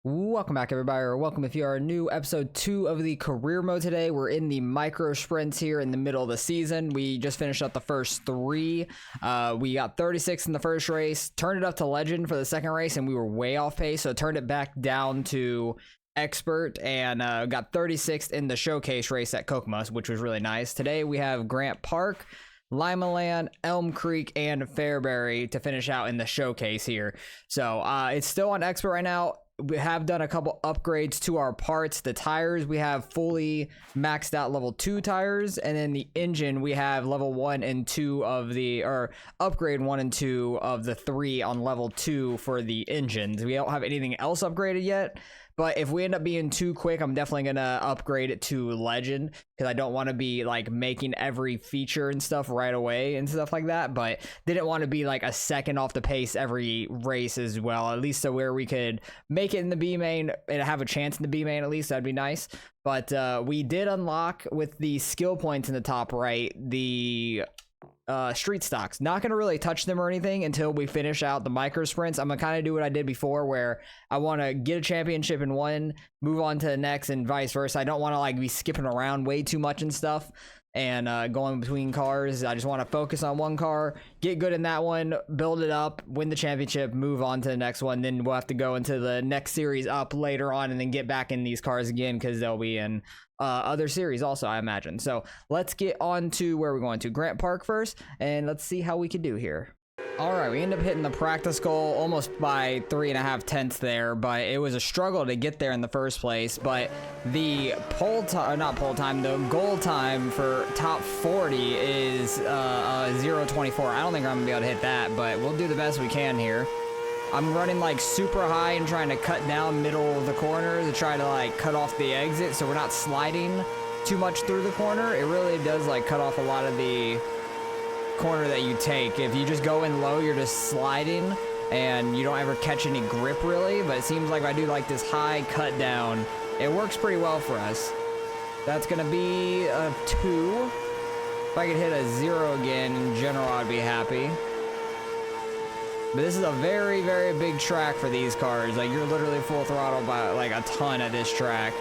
Welcome back, everybody, or welcome if you are new. Episode 2 of the career mode today. We're in the micro sprints here in the middle of the season. We just finished up the first 3. We got 36 in the first race, turned it up to legend for the second race, and we were way off pace, so turned it back down to expert and got 36th in the showcase race at Kokomo, which was really nice. Today we have Grant Park, Limaland, Elm Creek, and Fairbury to finish out in the showcase here. So it's still on expert right now. We have done a couple upgrades to our parts. The tires, we have fully maxed out level 2 tires, and then the engine, we have level 1 and 2 of the, or upgrade 1 and 2 of the 3 on level 2 for the engines. We don't have anything else upgraded yet, but if we end up being too quick, I'm definitely gonna upgrade it to legend, because I don't want to be like making every feature and stuff right away and stuff like that, but didn't want to be like a second off the pace every race as well, at least so where we could make it in the B main and have a chance in the B main, at least that'd be nice. But we did unlock with the skill points in the top right the street stocks. Not gonna really touch them or anything until we finish out the micro sprints. I'm gonna kind of do what I did before, where I want to get a championship in one, move on to the next, and vice versa. I don't want to like be skipping around way too much and stuff and going between cars. I just want to focus on one car, get good in that one, build it up, win the championship, move on to the next one. Then we'll have to go into the next series up later on and then get back in these cars again, because they'll be in other series also, I imagine. So let's get on to where we're going to. Grant Park first, and let's see how we can do here. All right, we end up hitting the practice goal almost by 3.5 tenths there, but it was a struggle to get there in the first place. But the the goal time for top 40 is 0:24. I don't think I'm gonna be able to hit that, but we'll do the best we can here. I'm running like super high and trying to cut down middle of the corner to try to like cut off the exit, so we're not sliding too much through the corner. It really does like cut off a lot of the corner that you take. If you just go in low, you're just sliding and you don't ever catch any grip really. But it seems like if I do like this high cut down, it works pretty well for us. That's gonna be a 2. If I could hit a 0 again in general, I'd be happy. But this is a very, very big track for these cars. Like, you're literally full throttle by like a ton at this track.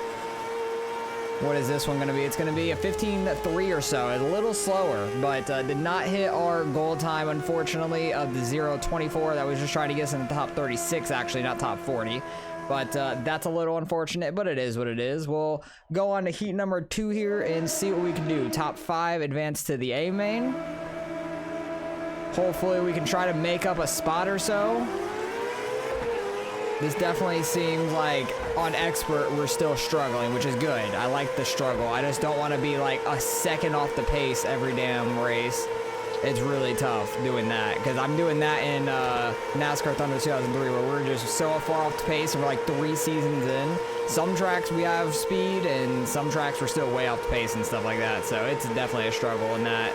What is this one going to be? It's going to be a 15.3 or so. It's a little slower, but did not hit our goal time, unfortunately, of the 0:24. That was just trying to get us in the top 36, actually, not top 40. But that's a little unfortunate, but it is what it is. We'll go on to heat number 2 here and see what we can do. Top 5 advance to the A main. Hopefully we can try to make up a spot or so. This definitely seems like on expert we're still struggling, which is good. I like the struggle. I just don't want to be like a second off the pace every damn race. It's really tough doing that, because I'm doing that in NASCAR Thunder 2003, where we're just so far off the pace and we're like 3 seasons in. Some tracks we have speed and some tracks we're still way off the pace and stuff like that, so it's definitely a struggle in that.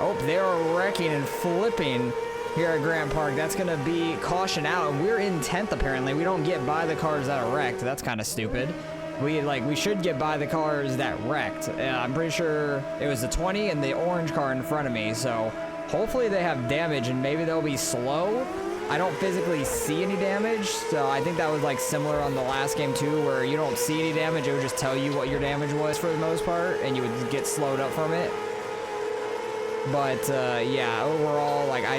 Oh, they are wrecking and flipping here at Grant Park. That's going to be caution out, and we're in 10th apparently. We don't get by the cars that are wrecked. That's kind of stupid. We should get by the cars that wrecked. I'm pretty sure it was the 20 and the orange car in front of me, so hopefully they have damage and maybe they'll be slow. I don't physically see any damage, so I think that was like similar on the last game too, where you don't see any damage. It would just tell you what your damage was for the most part, and you would get slowed up from it. But yeah, overall, like, I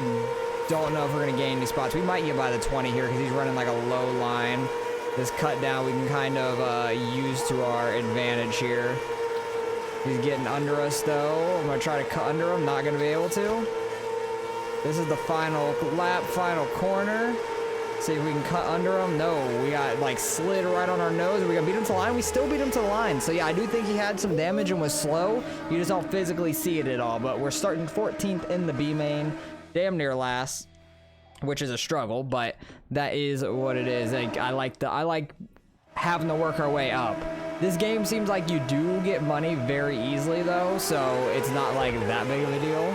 don't know if we're gonna gain any spots. We might get by the 20 here because he's running like a low line. This cut down we can kind of use to our advantage here. He's getting under us though. I'm gonna try to cut under him, not gonna be able to. This is the final lap, final corner. See if we can cut under him. No, we got like slid right on our nose. We got beat him to the line. We still beat him to the line. So yeah, I do think he had some damage and was slow. You just don't physically see it at all. But we're starting 14th in the B main, damn near last, which is a struggle. But that is what it is. Like, I like having to work our way up. This game seems like you do get money very easily though, so it's not like that big of a deal.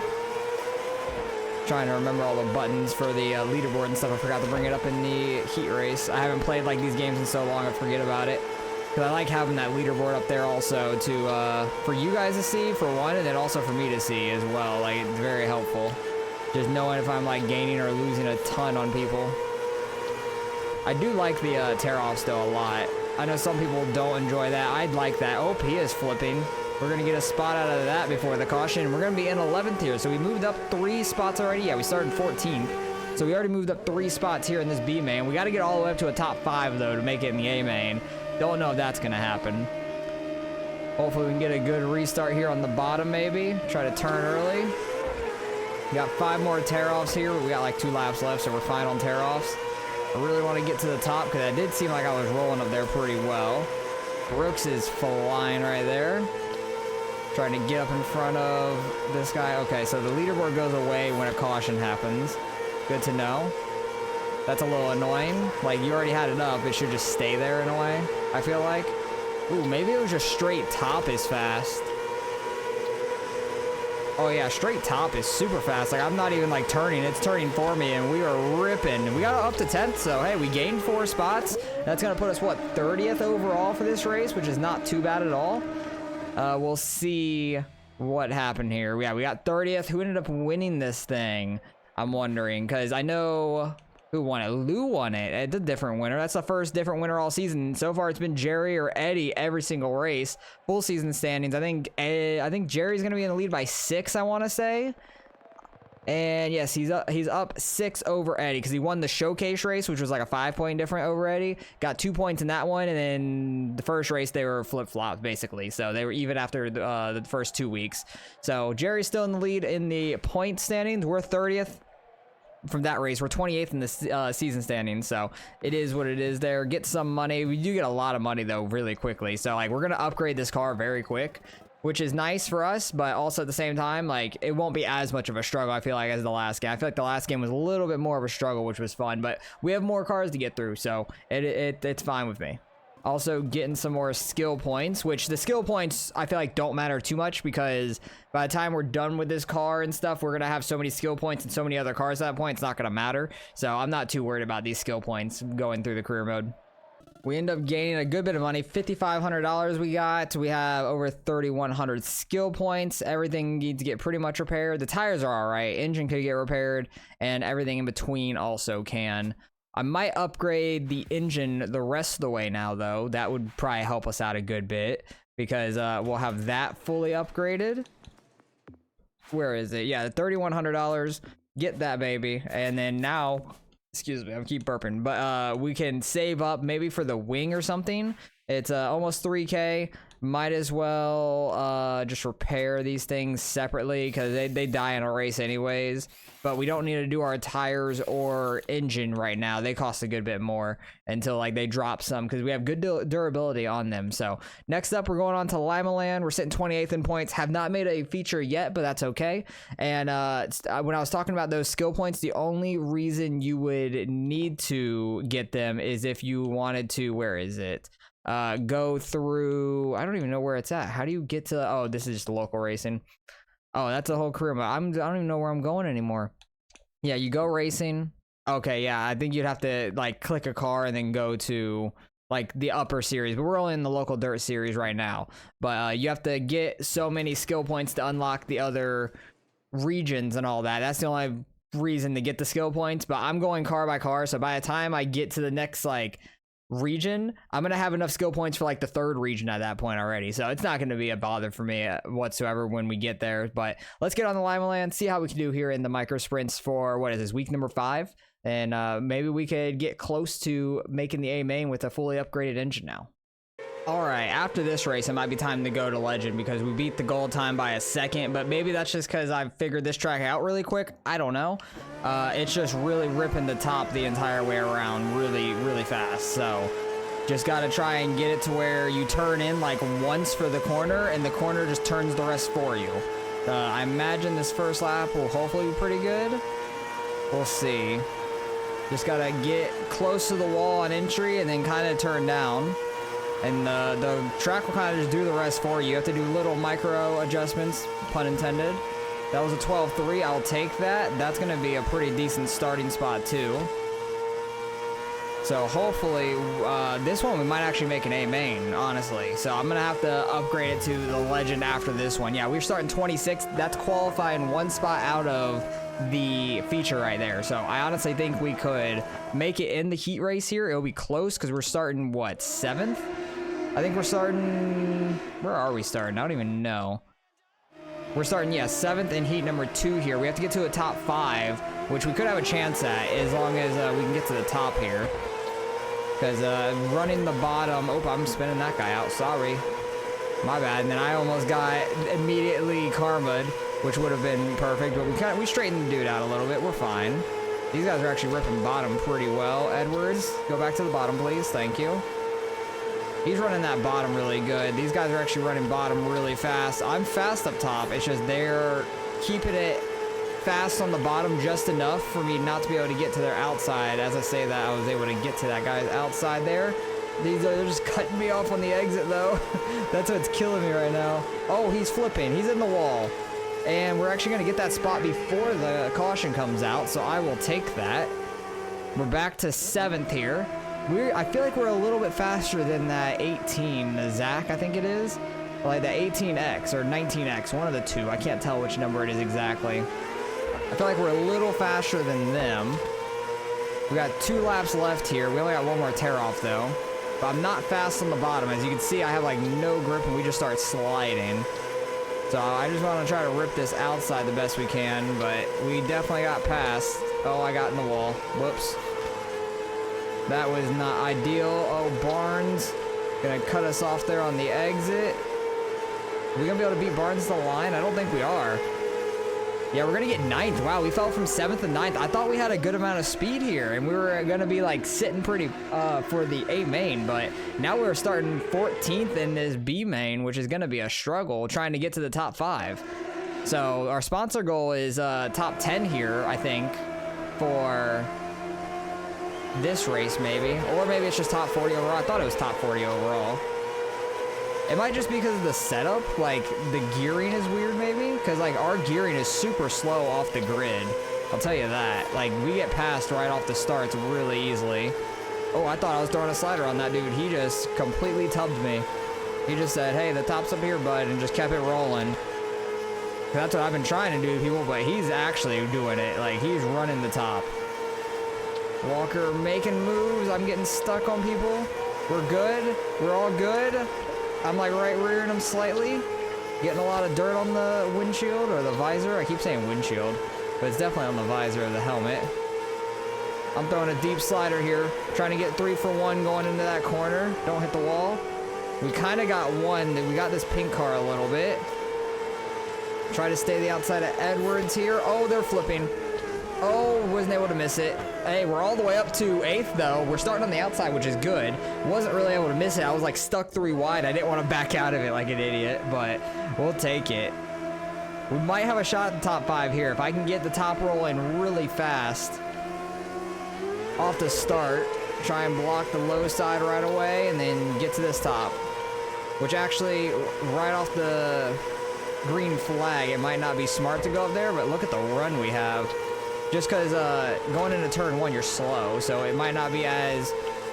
Trying to remember all the buttons for the leaderboard and stuff. I forgot to bring it up in the heat race. I haven't played like these games in so long I forget about it, because I like having that leaderboard up there also to for you guys to see for one, and then also for me to see as well. Like, it's very helpful just knowing if I'm like gaining or losing a ton on people. I do like the tear-offs though a lot. I know some people don't enjoy that. I'd like that. Oh, P is flipping. We're going to get a spot out of that before the caution. We're going to be in 11th here. So we moved up 3 spots already. Yeah, we started 14th. So we already moved up 3 spots here in this B main. We got to get all the way up to a top 5 though to make it in the A main. Don't know if that's going to happen. Hopefully we can get a good restart here on the bottom maybe. Try to turn early. We got 5 more tear-offs here. We got like 2 laps left, so we're fine on tear-offs. I really want to get to the top because that did seem like I was rolling up there pretty well. Brooks is flying right there. Trying to get up in front of this guy. Okay, so the leaderboard goes away when a caution happens. Good to know. That's a little annoying. Like, you already had it up. It should just stay there in a way, I feel like. Ooh, maybe it was just straight top is fast. Oh yeah, straight top is super fast. Like, I'm not even like turning. It's turning for me, and we are ripping. We got up to 10th, so hey, we gained 4 spots. That's gonna put us, what, 30th overall for this race, which is not too bad at all. We'll see what happened here. Yeah, we got 30th. Who ended up winning this thing? I'm wondering, because I know who won it. Lou won it. It's a different winner. That's the first different winner all season. So far, it's been Jerry or Eddie every single race. Full season standings. I think Jerry's gonna be in the lead by 6. I want to say. And yes, he's up 6 over Eddie because he won the showcase race, which was like a 5-point difference over Eddie. Got 2 points in that one, and then the first race they were flip-flopped basically. So they were even after the first 2 weeks. So Jerry's still in the lead in the point standings. We're 30th. From that race, we're 28th in the season standings, so it is what it is there. Get some money. We do get a lot of money though really quickly, so like we're gonna upgrade this car very quick, which is nice for us, but also at the same time, like, it won't be as much of a struggle, I feel like, as the last game. I feel like the last game was a little bit more of a struggle, which was fun, but we have more cars to get through, so it's fine with me. Also getting some more skill points, which the skill points I feel like don't matter too much because by the time we're done with this car and stuff, we're gonna have so many skill points and so many other cars at that point, it's not gonna matter. So I'm not too worried about these skill points going through the career mode. We end up gaining a good bit of money. $5,500 we got. We have over 3,100 skill points. Everything needs to get pretty much repaired. The tires are all right. Engine could get repaired, and everything in between also can. I might upgrade the engine the rest of the way now, though. That would probably help us out a good bit because we'll have that fully upgraded. Where is it? Yeah, $3,100. Get that baby. And then now, excuse me, I keep burping, but we can save up maybe for the wing or something. It's almost 3K. Might as well just repair these things separately because they die in a race anyways. But we don't need to do our tires or engine right now. They cost a good bit more until like they drop some because we have good durability on them. So next up, we're going on to Lima Land. We're sitting 28th in points. Have not made a feature yet, but that's okay. And when I was talking about those skill points, the only reason you would need to get them is if you wanted to, where is it? Go through, I don't even know where it's at. How do you get to, oh, this is just local racing. Oh, that's a whole career mode. I don't even know where I'm going anymore. Yeah, you go racing. Okay, yeah, I think you'd have to like click a car and then go to like the upper series, but we're only in the local dirt series right now. But you have to get so many skill points to unlock the other regions and all that. That's the only reason to get the skill points, but I'm going car by car, so by the time I get to the next like region, I'm gonna have enough skill points for like the third region at that point already, so it's not gonna be a bother for me whatsoever when we get there. But let's get on the Lima Land, see how we can do here in the micro sprints for what is this, week number 5, and maybe we could get close to making the A main with a fully upgraded engine now. All right, after this race, it might be time to go to Legend because we beat the goal time by a second, but maybe that's just because I've figured this track out really quick. I don't know. It's just really ripping the top the entire way around really, really fast. So just got to try and get it to where you turn in like once for the corner and the corner just turns the rest for you. I imagine this first lap will hopefully be pretty good. We'll see. Just got to get close to the wall on entry and then kind of turn down. And the track will kind of just do the rest for you. You have to do little micro adjustments, pun intended. That was a 12.3. I'll take that. That's going to be a pretty decent starting spot, too. So hopefully, this one we might actually make an A main, honestly. So I'm going to have to upgrade it to the Legend after this one. Yeah, we're starting 26th. That's qualifying one spot out of the feature right there. So I honestly think we could make it in the heat race here. It'll be close because we're starting, what, 7th? I think we're starting, where are we starting? I don't even know. We're starting, yeah, 7th in heat number 2 here. We have to get to a top 5, which we could have a chance at as long as we can get to the top here. Because running the bottom, oh, I'm spinning that guy out, sorry. My bad, and then I almost got immediately karma'd, which would have been perfect, but we straightened the dude out a little bit, we're fine. These guys are actually ripping bottom pretty well. Edwards, go back to the bottom, please, thank you. He's running that bottom really good. These guys are actually running bottom really fast. I'm fast up top. It's just they're keeping it fast on the bottom just enough for me not to be able to get to their outside. As I say that, I was able to get to that guy's outside there. These are just cutting me off on the exit though. That's what's killing me right now. Oh, he's flipping. He's in the wall. And we're actually going to get that spot before the caution comes out, so I will take that. We're back to 7th here. I feel like we're a little bit faster than that 18, the Zach, I think it is. Like the 18X or 19X, one of the two. I can't tell which number it is exactly. I feel like we're a little faster than them. We got 2 laps left here. We only got 1 more tear off though. But I'm not fast on the bottom. As you can see, I have like no grip and we just start sliding. So I just want to try to rip this outside the best we can, but we definitely got past. Oh, I got in the wall. Whoops. That was not ideal. Oh, Barnes gonna cut us off there on the exit. Are we gonna be able to beat Barnes to the line? I don't think we are. Yeah, we're gonna get 9th. Wow, we fell from 7th to 9th. I thought we had a good amount of speed here, and we were gonna be like sitting pretty for the A main, but now we're starting 14th in this B main, which is gonna be a struggle trying to get to the top 5. So our sponsor goal is top 10 here, I think, for this race maybe, or maybe it's just top 40 overall. I thought it was top 40 overall. It might just be because of the setup, like the gearing is weird maybe, because like our gearing is super slow off the grid. I'll tell you that. Like we get past right off the starts really easily. Oh, I thought I was throwing a slider on that dude. He just completely tubbed me. He just said, hey, the top's up here, bud, and just kept it rolling. That's what I've been trying to do to people, but he's actually doing it. Like he's running the top. Walker making moves. I'm getting stuck on people. We're good. We're all good. I'm like right rearing him slightly. Getting a lot of dirt on the windshield or the visor. I keep saying windshield, but it's definitely on the visor of the helmet. I'm throwing a deep slider here. Trying to get 3 for 1 going into that corner. Don't hit the wall. We kind of got one. We got this pink car a little bit. Try to stay the outside of Edwards here. Oh, they're flipping. Oh, wasn't able to miss it. Hey, we're all the way up to 8th though. We're starting on the outside, which is good. Wasn't really able to miss it. I was like stuck 3 wide. I didn't want to back out of it like an idiot, but we'll take it. We might have a shot at the top 5 here. If I can get the top rolling really fast off the start, try and block the low side right away, and then get to this top. Which actually, right off the green flag, it might not be smart to go up there, but look at the run we have. Just because going into turn 1, you're slow, so it might not be as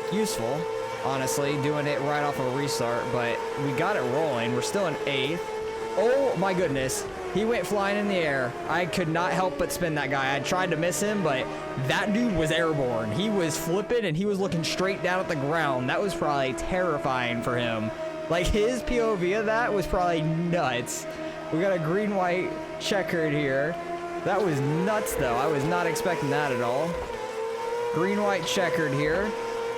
useful, honestly, doing it right off a restart, but we got it rolling. We're still in 8th. Oh my goodness. He went flying in the air. I could not help but spin that guy. I tried to miss him, but that dude was airborne. He was flipping and he was looking straight down at the ground. That was probably terrifying for him. Like his POV of that was probably nuts. We got a green-white checkered here. That was nuts though. I was not expecting that at all. Green-white checkered here.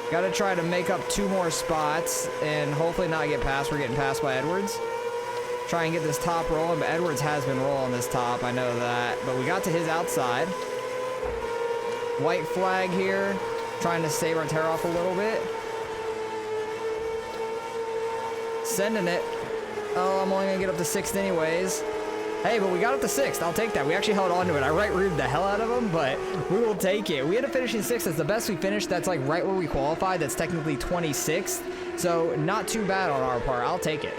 Got to try to make up 2 more spots and hopefully not get past. We're getting passed by Edwards. Try and get this top rolling, but Edwards has been rolling this top. I know that. But we got to his outside. White flag here. Trying to save our tear off a little bit. Sending it. Oh, I'm only going to get up to 6th anyways. Hey, but we got up to 6th. I'll take that. We actually held on to it. I right-reared the hell out of him, but we will take it. We had to finish in 6th. That's the best we finished. That's like right where we qualified. That's technically 26th. So not too bad on our part. I'll take it.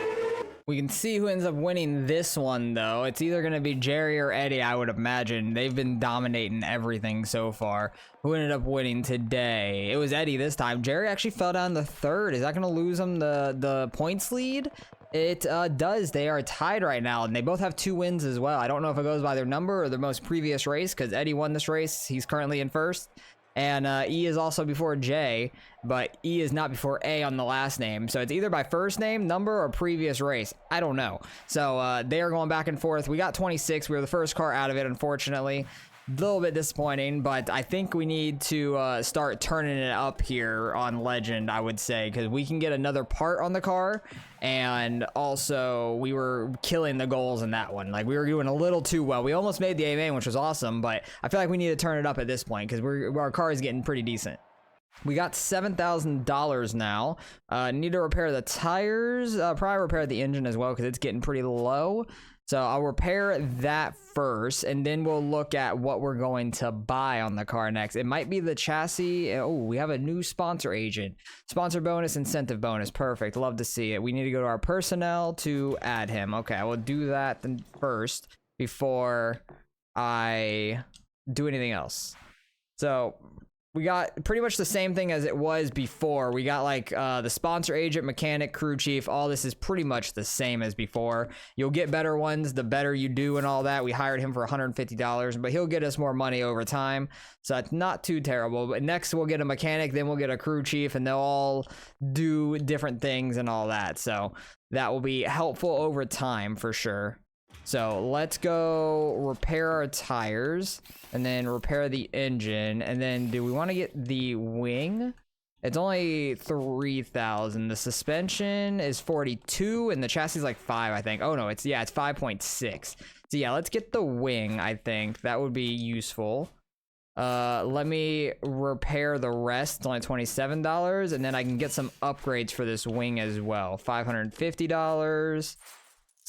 We can see who ends up winning this one, though. It's either going to be Jerry or Eddie, I would imagine. They've been dominating everything so far. Who ended up winning today? It was Eddie this time. Jerry actually fell down to 3rd. Is that going to lose him the points lead? It does. They are tied right now, and they both have 2 wins as well. I don't know if it goes by their number or their most previous race, because Eddie won this race. He's currently in first. And E is also before J, but E is not before A on the last name. So it's either by first name, number, or previous race. I don't know. So they are going back and forth. We got 26. We were the first car out of it, unfortunately. A little bit disappointing, but I think we need to start turning it up here on Legend, I would say, because we can get another part on the car, and also we were killing the goals in that one. Like, we were doing a little too well. We almost made the A main, which was awesome, but I feel like we need to turn it up at this point because our car is getting pretty decent. We got $7,000 now. Need to repair the tires, probably repair the engine as well because it's getting pretty low. So I'll repair that first, and then we'll look at what we're going to buy on the car next. It might be the chassis. Oh, we have a new sponsor agent. Sponsor bonus, incentive bonus. Perfect. Love to see it. We need to go to our personnel to add him. Okay, I will do that then first before I do anything else. So we got pretty much the same thing as it was before. We got like the sponsor agent, mechanic, crew chief. All this is pretty much the same as before. You'll get better ones the better you do and all that. We hired him for $150, but he'll get us more money over time. So that's not too terrible. But next we'll get a mechanic, then we'll get a crew chief, and they'll all do different things and all that. So that will be helpful over time for sure. So let's go repair our tires and then repair the engine. And then do we want to get the wing? It's only 3,000. The suspension is 42 and the chassis is like 5, I think. Oh no, it's 5.6. So yeah, let's get the wing. I think that would be useful. Let me repair the rest. It's only $27, and then I can get some upgrades for this wing as well. $550.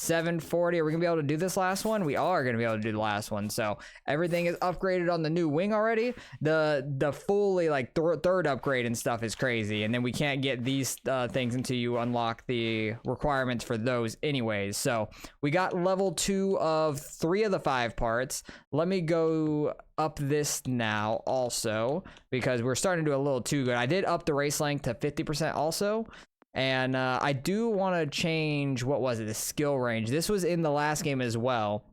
740. Are we gonna be able to do this last one? We are gonna be able to do the last one. So everything is upgraded on the new wing already. The fully like third upgrade and stuff is crazy, and then we can't get these things until you unlock the requirements for those anyways. So we got level 2 of 3 of the 5 parts. Let me go up this now also because we're starting to do a little too good. I did up the race length to 50% also. And I do want to change, what was it, the skill range. This was in the last game as well.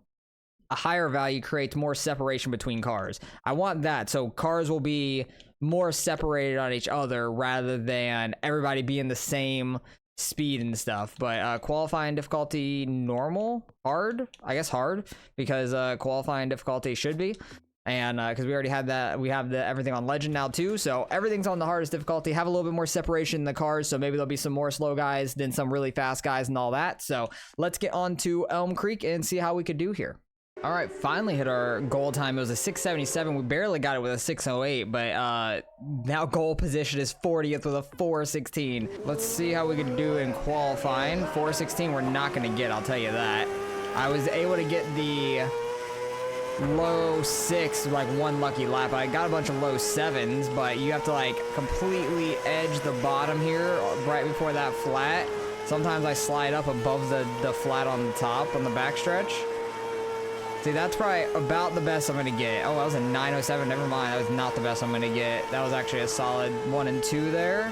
A higher value creates more separation between cars. I want that, so cars will be more separated on each other rather than everybody being the same speed and stuff. But qualifying difficulty normal, hard, I guess hard, because qualifying difficulty should be. And because we already had that, we have everything on Legend now too, so everything's on the hardest difficulty. Have a little bit more separation in the cars, so maybe there'll be some more slow guys than some really fast guys and all that. So let's get on to Elm Creek and see how we could do here. All right, finally hit our goal time. It was a 677. We barely got it with a 608, but now goal position is 40th with a 416. Let's see how we could do in qualifying. 416 we're not going to get, I'll tell you that. I was able to get the low 6, like one lucky lap. I got a bunch of low 7s, but you have to like completely edge the bottom here right before that flat. Sometimes I slide up above the flat on the top on the backstretch. See, that's probably about the best I'm gonna get. Oh, that was a 907. Never mind, that was not the best I'm gonna get. That was actually a solid 1 and 2 there.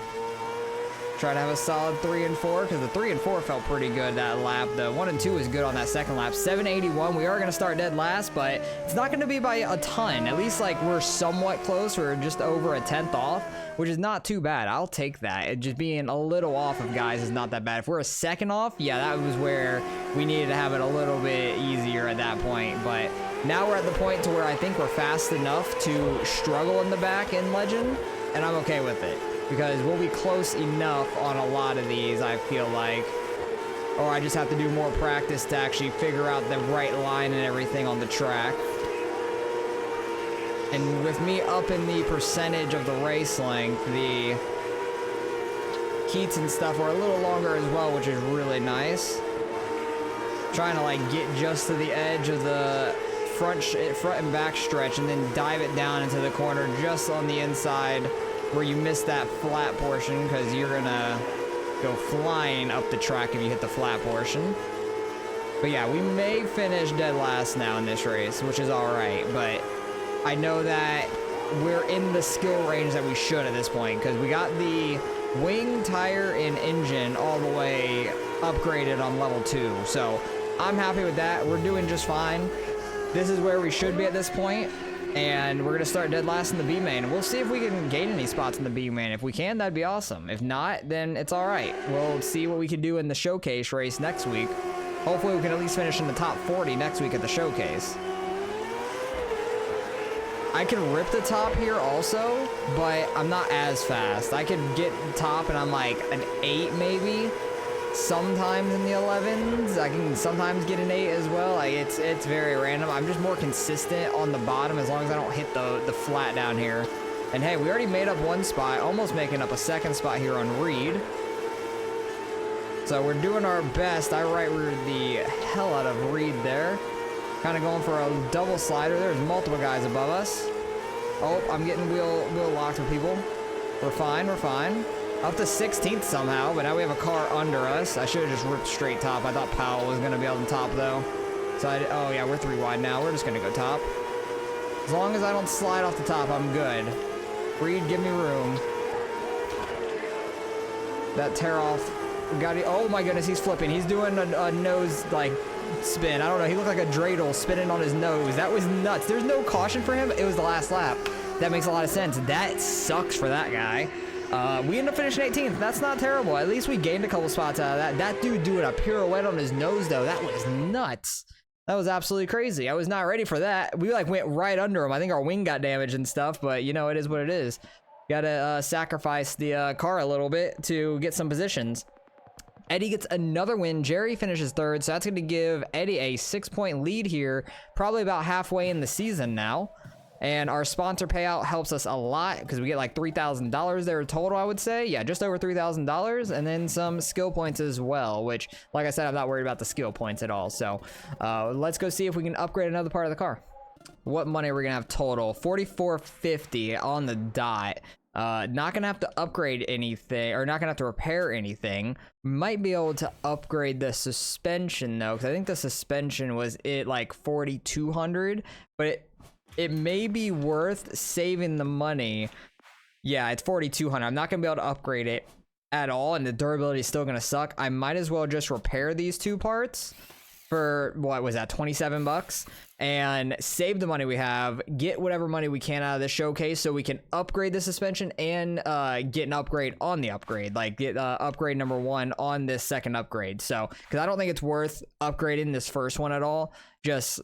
Try to have a solid 3 and 4 because the 3 and 4 felt pretty good that lap. The 1 and 2 was good on that second lap. 781. We are going to start dead last, but it's not going to be by a ton. At least like we're somewhat close. We're just over a 10th off, which is not too bad. I'll take that. It just being a little off of guys is not that bad. If we're a second off, yeah, that was where we needed to have it a little bit easier at that point. But now we're at the point to where I think we're fast enough to struggle in the back in Legend, and I'm okay with it. Because we'll be close enough on a lot of these, I feel like. Or I just have to do more practice to actually figure out the right line and everything on the track. And with me up in the percentage of the race length, the heats and stuff are a little longer as well, which is really nice. Trying to like get just to the edge of the front and back stretch and then dive it down into the corner just on the inside, where you miss that flat portion because you're gonna go flying up the track if you hit the flat portion. But yeah, we may finish dead last now in this race, which is all right, but I know that we're in the skill range that we should at this point because we got the wing, tire, and engine all the way upgraded on level 2. So I'm happy with that. We're doing just fine. This is where we should be at this point, and we're going to start dead last in the B main. We'll see if we can gain any spots in the B main. If we can, that'd be awesome. If not, then it's all right. We'll see what we can do in the showcase race next week. Hopefully we can at least finish in the top 40 next week at the showcase. I can rip the top here also, but I'm not as fast. I could get top and I'm like an 8 maybe. Sometimes in the 11s. I can sometimes get an 8 as well. Like it's very random. I'm just more consistent on the bottom as long as I don't hit the flat down here. And hey, we already made up one spot, almost making up a second spot here on Reed. So we're doing our best. I right-reared the hell out of Reed there. Kind of going for a double slider. There's multiple guys above us. Oh, I'm getting wheel locked with people. We're fine, we're fine. Up to 16th somehow, but now we have a car under us. I should have just ripped straight top. I thought Powell was going to be on the top, though. So, oh, yeah, we're 3 wide now. We're just going to go top. As long as I don't slide off the top, I'm good. Reed, give me room. That tear off. Got it. Oh, my goodness, he's flipping. He's doing a nose, like, spin. I don't know. He looked like a dreidel spinning on his nose. That was nuts. There's no caution for him. It was the last lap. That makes a lot of sense. That sucks for that guy. We ended up finishing 18th. That's not terrible. At least we gained a couple spots out of that. That dude doing a pirouette on his nose, though, that was nuts. That was absolutely crazy. I was not ready for that. We, like, went right under him. I think our wing got damaged and stuff, but, you know, it is what it is. Gotta sacrifice the car a little bit to get some positions. Eddie gets another win. Jerry finishes 3rd, so that's going to give Eddie a 6-point lead here, probably about halfway in the season now. And our sponsor payout helps us a lot because we get like $3,000 there total, I would say. Yeah, just over $3,000, and then some skill points as well, which, like I said, I'm not worried about the skill points at all. So let's go see if we can upgrade another part of the car. What money are we going to have total? $44.50 on the dot. Not gonna have to upgrade anything, or not gonna have to repair anything. Might be able to upgrade the suspension though, because I think the suspension was like 4,200, but it may be worth saving the money. Yeah, it's 4,200. I'm not gonna be able to upgrade it at all, and the durability is still gonna suck. I might as well just repair these 2 parts for, what was that, 27 bucks, and save the money we have, get whatever money we can out of this showcase so we can upgrade the suspension and get an upgrade on the upgrade, like get upgrade number 1 on this second upgrade. So, because I don't think it's worth upgrading this first one at all. Just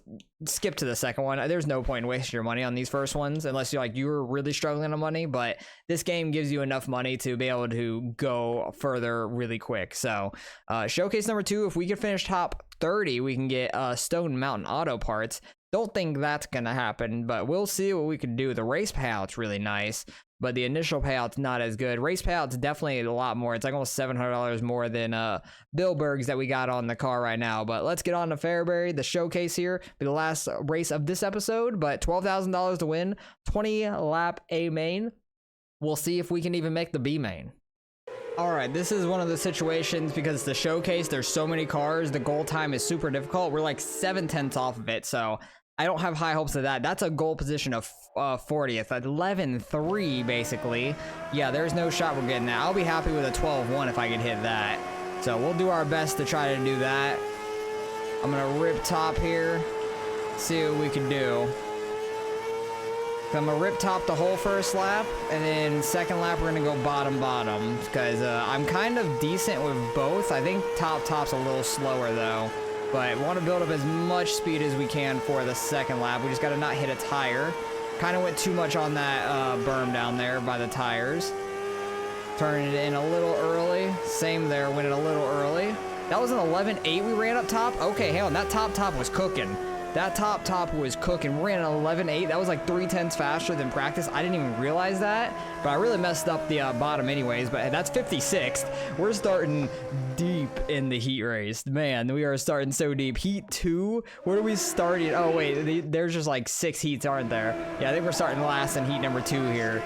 skip to the second one. There's no point in wasting your money on these first ones unless you're really struggling on money, but this game gives you enough money to be able to go further really quick. So showcase number 2, if we can finish top 30, we can get Stone Mountain Auto Parts. Don't think that's gonna happen, but we'll see what we can do. The race payout's really nice, but the initial payout's not as good. Race payout's definitely a lot more. It's like almost $700 more than Billberg's that we got on the car right now. But let's get on to Fairbury, the showcase here. Be the last race of this episode, but $12,000 to win, 20 lap A main. We'll see if we can even make the B main. All right, this is one of the situations because it's the showcase. There's so many cars. The goal time is super difficult. We're like 7/10 off of it, so I don't have high hopes of that. That's a goal position of 40th, 11-3 basically. Yeah, there's no shot we're getting that. I'll be happy with a 12-1 if I can hit that. So we'll do our best to try to do that. I'm gonna rip top here, see what we can do. So I'm gonna rip top the whole first lap, and then second lap we're gonna go bottom because I'm kind of decent with both. I think top's a little slower though, but want to build up as much speed as we can for the second lap. We just got to not hit a tire. Kind of went too much on that berm down there by the tires. Turning it in a little early. Same there, went it a little early. That was an 11.8 we ran up top. Okay, hang on, that top was cooking. That top was cooking. We ran an 11.8. That was like 3/10 faster than practice. I didn't even realize that, but I really messed up the bottom anyways. But that's 56th. We're starting deep in the heat race. Man, we are starting so deep. Heat 2? Where are we starting? Oh, wait. There's just like 6 heats, aren't there? Yeah, I think we're starting last in heat number 2 here.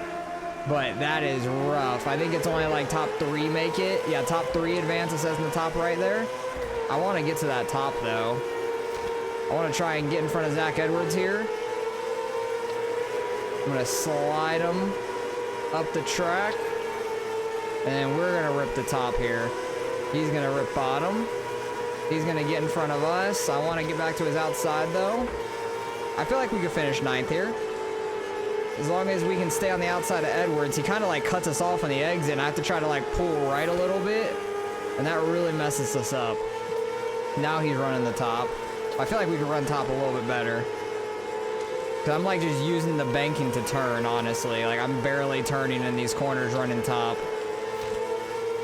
But that is rough. I think it's only like top 3 make it. Yeah, top 3 advance, it says in the top right there. I want to get to that top, though. I want to try and get in front of Zach Edwards here. I'm going to slide him up the track. And we're gonna rip the top here. He's gonna rip bottom. He's gonna get in front of us. I want to get back to his outside though. I feel like we could finish 9th here. As long as we can stay on the outside of Edwards. He kind of like cuts us off on the exit, and I have to try to like pull right a little bit. And that really messes us up. Now he's running the top. I feel like we could run top a little bit better. Cause I'm like just using the banking to turn, honestly. Like I'm barely turning in these corners running top.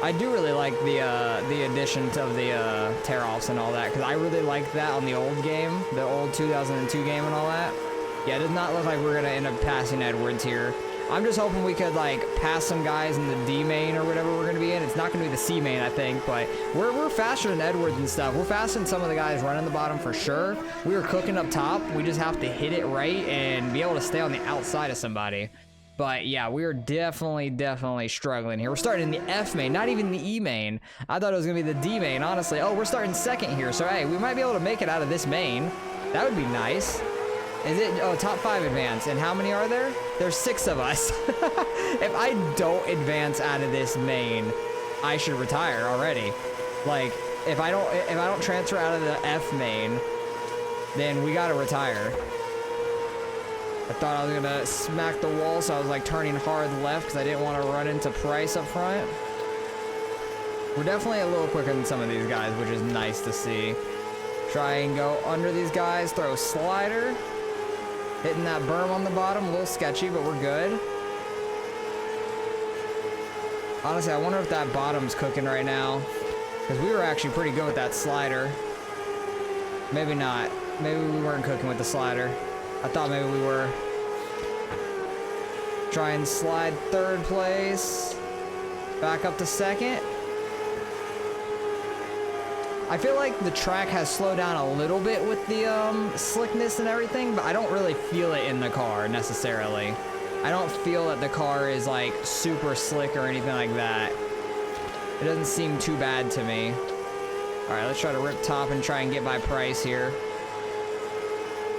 I do really like the addition of the tear-offs and all that, because I really like that on the old game, the old 2002 game and all that. Yeah, it does not look like we're going to end up passing Edwards here. I'm just hoping we could, like, pass some guys in the D main or whatever we're going to be in. It's not going to be the C main, I think, but we're faster than Edwards and stuff. We're faster than some of the guys running the bottom for sure. We are cooking up top. We just have to hit it right and be able to stay on the outside of somebody. But yeah, we are definitely struggling here. We're starting in the F main, not even the E main. I thought it was gonna be the D main, honestly. Oh, we're starting second here, so hey, we might be able to make it out of this main. That would be nice. Is it? Oh, top 5 advance. And how many are there? There's 6 of us. If I don't advance out of this main, I should retire already. Like, if I don't transfer out of the F main, then we gotta retire. I thought I was gonna smack the wall, so I was like turning hard left because I didn't want to run into Price up front. We're definitely a little quicker than some of these guys, which is nice to see. Try and go under these guys, throw slider. Hitting that berm on the bottom, a little sketchy, but we're good. Honestly, I wonder if that bottom's cooking right now, because we were actually pretty good with that slider. Maybe not. Maybe we weren't cooking with the slider. I thought maybe we were. Try and slide 3rd place. Back up to 2nd. I feel like the track has slowed down a little bit with the slickness and everything, but I don't really feel it in the car necessarily. I don't feel that the car is like super slick or anything like that. It doesn't seem too bad to me. All right, let's try to rip top and try and get by Price here.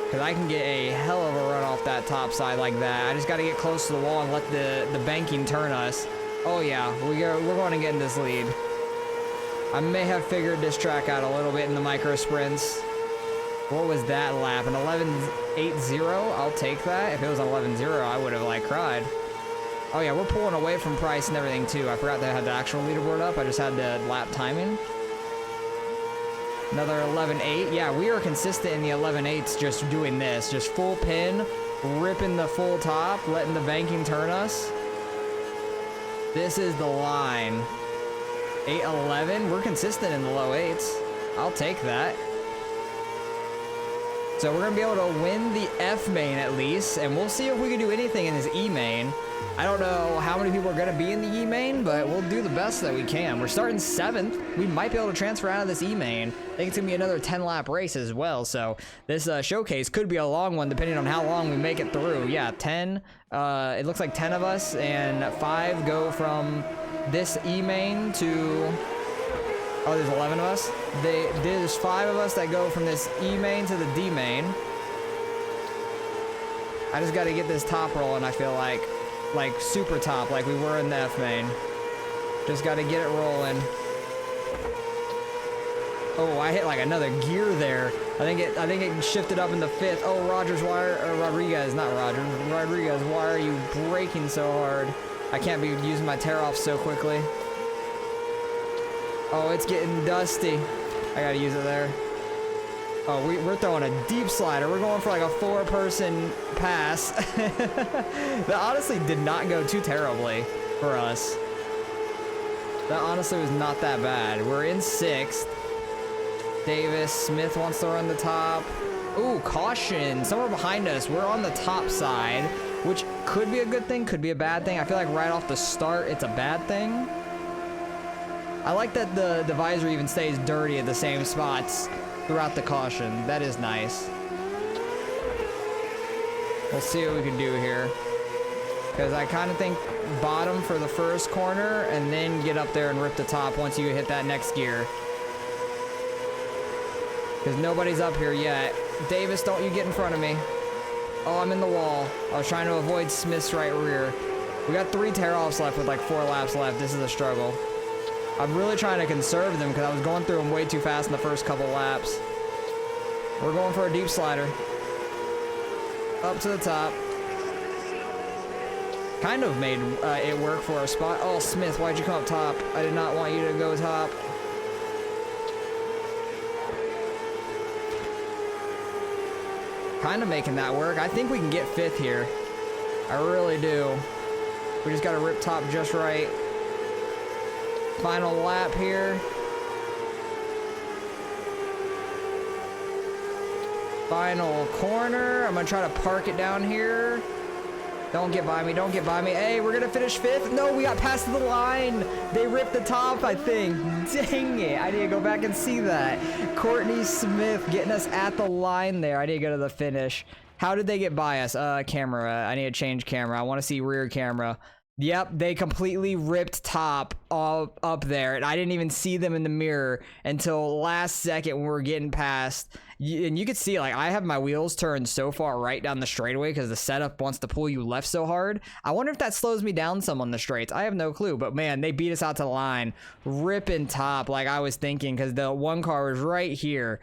Because I can get a hell of a run off that top side like that. I just got to get close to the wall and let the banking turn us. Oh yeah, we're going to get in this lead. I may have figured this track out a little bit in the micro sprints. What was that lap? An 11.80? I'll take that. If it was an 11.0, I would have like cried. Oh yeah, we're pulling away from Price and everything too. I forgot that I had the actual leaderboard up. I just had the lap timing. Another 11.8. Yeah, we are consistent in the 11.8s just doing this. Just full pin, ripping the full top, letting the banking turn us. This is the line. 8.11. We're consistent in the low 8s. I'll take that. So we're going to be able to win the F main at least, and we'll see if we can do anything in this E main. I don't know how many people are going to be in the E main, but we'll do the best that we can. We're starting 7th. We might be able to transfer out of this E main. I think it's going to be another 10-lap race as well, so this showcase could be a long one depending on how long we make it through. Yeah, 10. It looks like 10 of us, and 5 go from this E main to... Oh, there's 11 of us? There's 5 of us that go from this E main to the D main. I just got to get this top rolling, I feel like super top, like we were in the F main. Just got to get it rolling. Oh, I hit like another gear there. I think it shifted up in the 5th. Oh, Rodgers, Rodriguez, why are you braking so hard? I can't be using my tear off so quickly. Oh, it's getting dusty. I gotta use it there. Oh, we're throwing a deep slider. We're going for like a 4-person pass. That honestly did not go too terribly for us. That honestly was not that bad. We're in 6th. Davis, Smith wants to run the top. Ooh, caution. Somewhere behind us. We're on the top side, which could be a good thing, could be a bad thing. I feel like right off the start, it's a bad thing. I like that the visor even stays dirty at the same spots throughout the caution. That is nice. We'll see what we can do here. Because I kind of think bottom for the first corner and then get up there and rip the top once you hit that next gear. Because nobody's up here yet. Davis, don't you get in front of me. Oh, I'm in the wall. I was trying to avoid Smith's right rear. We got 3 tear-offs left with like 4 laps left. This is a struggle. I'm really trying to conserve them because I was going through them way too fast in the first couple laps. We're going for a deep slider. Up to the top. Kind of made it work for our spot. Oh, Smith, why'd you come up top? I did not want you to go top. Kind of making that work. I think we can get 5th here. I really do. We just got to rip top just right. Final lap here. Final corner. I'm going to try to park it down here. Don't get by me. Don't get by me. Hey, we're going to finish 5th. No, we got past the line. They ripped the top, I think. Dang it. I need to go back and see that. Courtney Smith getting us at the line there. I need to go to the finish. How did they get by us? Camera. I need to change camera. I want to see rear camera. Yep, they completely ripped top up there, and I didn't even see them in the mirror until last second when we were getting past. And you could see, like, I have my wheels turned so far right down the straightaway because the setup wants to pull you left so hard. I wonder if that slows me down some on the straights. I have no clue, but man, they beat us out to the line, ripping top like I was thinking, because the one car was right here,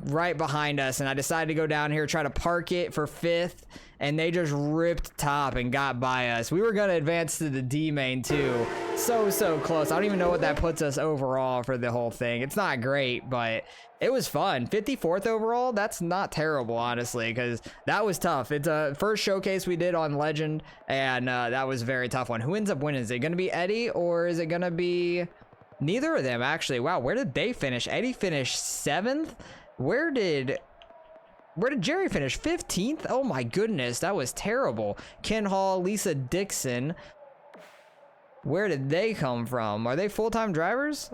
right behind us, and I decided to go down here, try to park it for 5th, and they just ripped top and got by us. We were going to advance to the D main too. So close. I don't even know what that puts us overall for the whole thing. It's not great, but it was fun. 54th overall, that's not terrible, honestly, because that was tough. It's a first showcase we did on Legend, and that was a very tough one. Who ends up winning? Is it going to be Eddie, or is it going to be neither of them, actually? Wow, where did they finish? Eddie finished 7th. Where did Jerry finish? 15th? Oh my goodness, that was terrible. Ken Hall, Lisa Dixon. Where did they come from? Are they full-time drivers?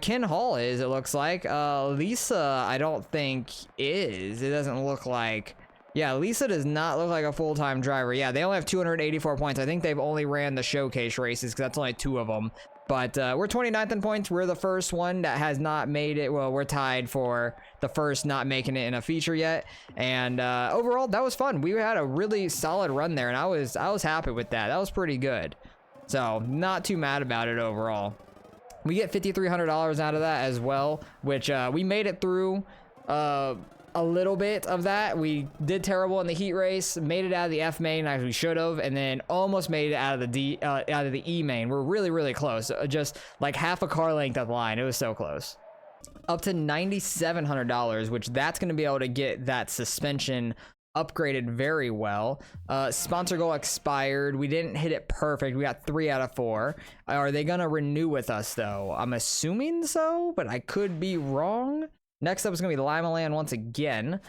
Ken Hall is, it looks like. Lisa, I don't think is. It doesn't look like. Yeah, Lisa does not look like a full-time driver. Yeah, they only have 284 points. I think they've only ran the showcase races because that's only 2 of them. But we're 29th in points. We're the first one that has not made it. Well, we're tied for the first not making it in a feature yet. And overall, that was fun. We had a really solid run there, and I was happy with that. That was pretty good. So not too mad about it overall. We get $5,300 out of that as well, which we made it through a little bit of that. We did terrible in the heat race, made it out of the F main as we should have, and then almost made it out of the E main. We're really close, just like half a car length of the line. It was so close. Up to $9,700, which that's going to be able to get that suspension upgraded very well. Sponsor goal expired. We didn't hit it perfect. We got 3 out of 4. Are they going to renew with us though? I'm assuming so, but I could be wrong. Next up is going to be Lima Land once again.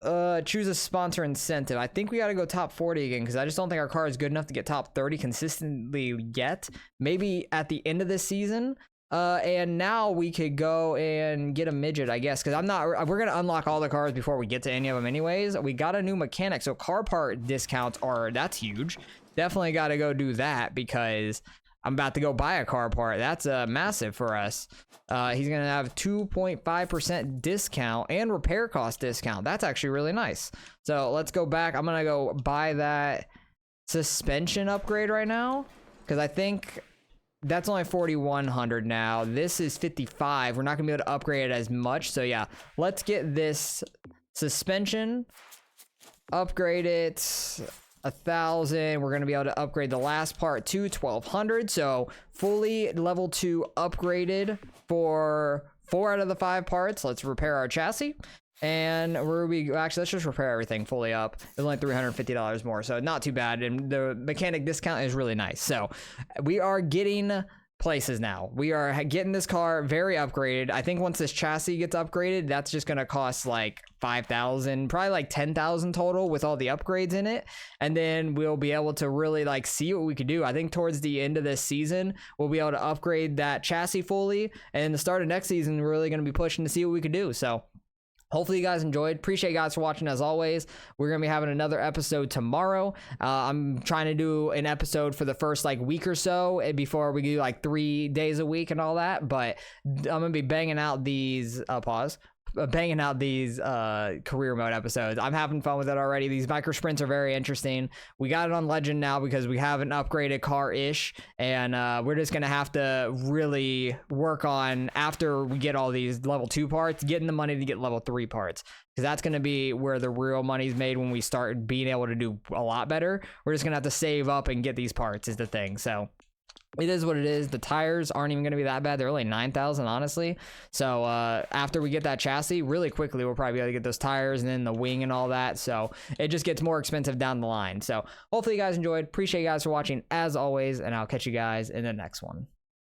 Choose a sponsor incentive. I think we got to go top 40 again because I just don't think our car is good enough to get top 30 consistently yet. Maybe at the end of this season. And now we could go and get a midget, I guess, because we're going to unlock all the cars before we get to any of them anyways. We got a new mechanic, so car part discounts that's huge. Definitely got to go do that because I'm about to go buy a car part. That's massive for us. He's going to have 2.5% discount and repair cost discount. That's actually really nice. So let's go back. I'm going to go buy that suspension upgrade right now because I think that's only 4,100 now. This is 55. We're not going to be able to upgrade it as much. So yeah, let's get this suspension, upgrade it 1,000. We're going to be able to upgrade the last part to 1,200. So fully level 2 upgraded for 4 out of the 5 parts. Let's repair our chassis. And actually, let's just repair everything fully up. It's only $350 more, so not too bad. And the mechanic discount is really nice. So we are getting places now. We are getting this car very upgraded. I think once this chassis gets upgraded, that's just going to cost like $5,000, probably like $10,000 total with all the upgrades in it. And then we'll be able to really like see what we could do. I think towards the end of this season, we'll be able to upgrade that chassis fully. And the start of next season, we're really going to be pushing to see what we could do. So hopefully you guys enjoyed. Appreciate you guys for watching as always. We're going to be having another episode tomorrow. I'm trying to do an episode for the first like week or so before we do like 3 days a week and all that. But I'm going to be banging out these, banging out these career mode episodes. I'm having fun with it already. These micro sprints are very interesting. We got it on Legend now because we have an upgraded car-ish, and we're just gonna have to really work on, after we get all these level 2 parts, getting the money to get level 3 parts, because that's gonna be where the real money's made when we start being able to do a lot better. We're just gonna have to save up and get these parts is the thing. So it is what it is. The tires aren't even going to be that bad. They're only 9,000, honestly. So after we get that chassis, really quickly, we'll probably be able to get those tires and then the wing and all that. So it just gets more expensive down the line. So hopefully you guys enjoyed. Appreciate you guys for watching as always, and I'll catch you guys in the next one.